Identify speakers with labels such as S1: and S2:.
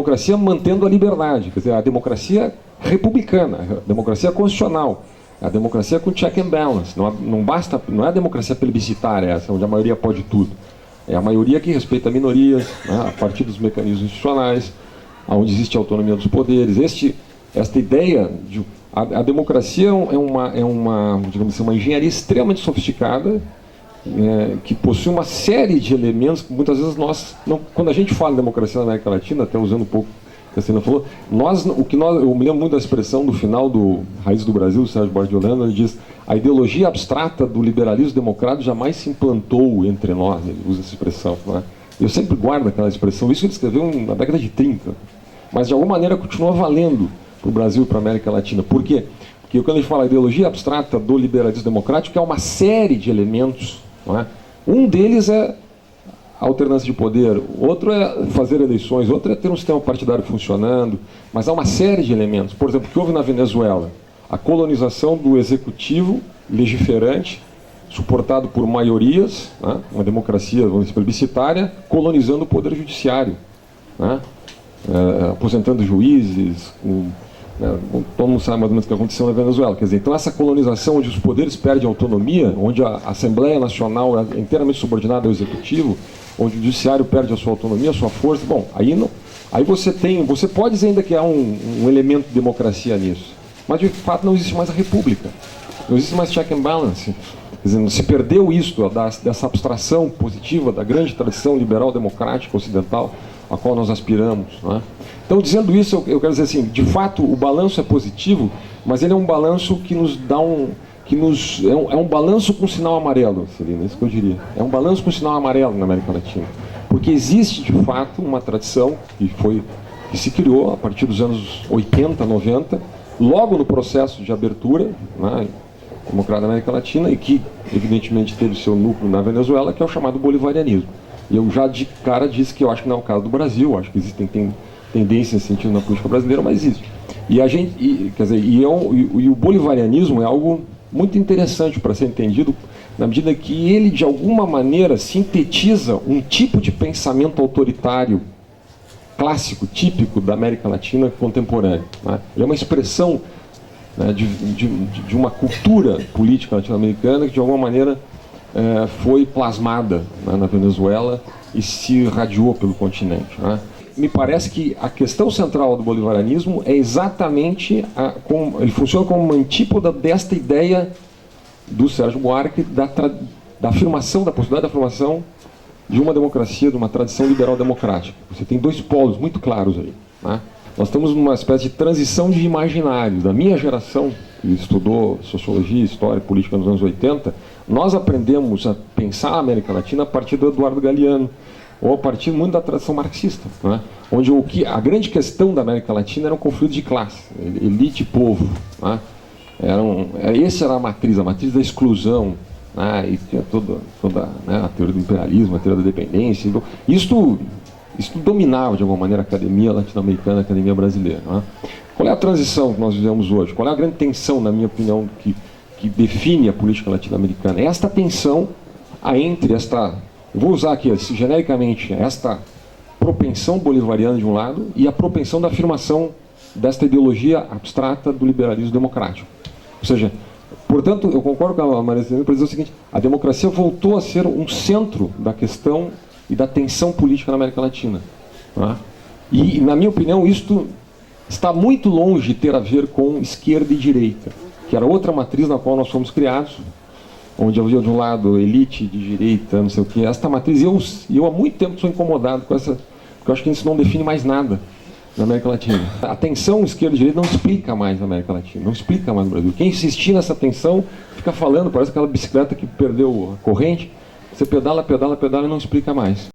S1: democracia mantendo a liberdade, quer dizer, a democracia republicana, a democracia constitucional, a democracia com check and balance. Não basta, não é a democracia plebiscitária essa, onde a maioria pode tudo. É a maioria que respeita minorias, né, a partir dos mecanismos institucionais, onde existe a autonomia dos poderes. Esta ideia de a democracia digamos assim, uma engenharia extremamente sofisticada, que possui uma série de elementos que muitas vezes quando a gente fala em democracia na América Latina, até usando um pouco o que a Celina falou, eu me lembro muito da expressão do final do Raiz do Brasil, do Sérgio Buarque de Holanda, ele diz: a ideologia abstrata do liberalismo democrático jamais se implantou entre nós. Ele usa essa expressão, né? Eu sempre guardo aquela expressão, isso ele escreveu na década de 30, mas de alguma maneira continua valendo para o Brasil e para a América Latina. Por quê? Porque quando a gente fala ideologia abstrata do liberalismo democrático, é uma série de elementos, não é? Um deles é a alternância de poder, outro é fazer eleições, outro é ter um sistema partidário funcionando, mas há uma série de elementos. Por exemplo, o que houve na Venezuela? A colonização do executivo legiferante, suportado por maiorias, né? Uma democracia, vamos dizer, plebiscitária, colonizando o poder judiciário, né? Aposentando juízes, todo mundo sabe mais ou menos o que aconteceu na Venezuela. Quer dizer, então essa colonização onde os poderes perdem autonomia, onde a Assembleia Nacional é inteiramente subordinada ao Executivo, onde o Judiciário perde a sua autonomia, a sua força, bom, aí você pode dizer ainda que há um elemento de democracia nisso, mas de fato não existe mais a República, não existe mais check and balance. Quer dizer, se perdeu isso, dessa abstração positiva da grande tradição liberal democrática ocidental a qual nós aspiramos, né? Então, dizendo isso, eu quero dizer assim, de fato o balanço é positivo, mas ele é um balanço que nos dá é um balanço com sinal amarelo, Celina, é isso que eu diria. É um balanço com sinal amarelo na América Latina, porque existe de fato uma tradição que se criou a partir dos anos 80, 90, logo no processo de abertura, né, democrática da América Latina, e que evidentemente teve seu núcleo na Venezuela, que é o chamado bolivarianismo. E eu já de cara disse que eu acho que não é o caso do Brasil, acho que existem tendências nesse sentido na política brasileira, mas existe. E o bolivarianismo é algo muito interessante para ser entendido, na medida que ele, de alguma maneira, sintetiza um tipo de pensamento autoritário clássico, típico da América Latina contemporânea, né? Ele é uma expressão, né, de uma cultura política latino-americana que, de alguma maneira, foi plasmada, né, na Venezuela e se irradiou pelo continente, né? Me parece que a questão central do bolivarianismo é exatamente ele funciona como uma antípoda desta ideia do Sérgio Buarque da afirmação, da possibilidade da afirmação de uma democracia, de uma tradição liberal democrática. Você tem dois polos muito claros aí, né? Nós estamos numa espécie de transição de imaginários. Da minha geração, que estudou sociologia, história e política nos anos 80, nós aprendemos a pensar a América Latina a partir do Eduardo Galeano, ou a partir muito da tradição marxista, né? Onde a grande questão da América Latina era um conflito de classe, elite e povo, né? Essa era a matriz da exclusão, né? E tinha toda né, a teoria do imperialismo, a teoria da dependência. Então, isso dominava de alguma maneira a academia latino-americana, a academia brasileira, né? Qual é a transição que nós vivemos hoje? Qual é a grande tensão, na minha opinião, que define a política latino-americana? É esta tensão entre eu vou usar aqui genericamente esta propensão bolivariana de um lado e a propensão da afirmação desta ideologia abstrata do liberalismo democrático. Ou seja, portanto, eu concordo com a Maria Celina para dizer o seguinte: a democracia voltou a ser um centro da questão e da tensão política na América Latina, né? E, na minha opinião, isto está muito longe de ter a ver com esquerda e direita, que era outra matriz na qual nós fomos criados, onde havia de um lado elite de direita, não sei o que. Esta matriz, eu há muito tempo sou incomodado com essa, porque eu acho que isso não define mais nada na América Latina. A tensão esquerda e direita não explica mais na América Latina, não explica mais no Brasil. Quem insistir nessa tensão fica falando, parece aquela bicicleta que perdeu a corrente, você pedala, pedala, pedala e não explica mais.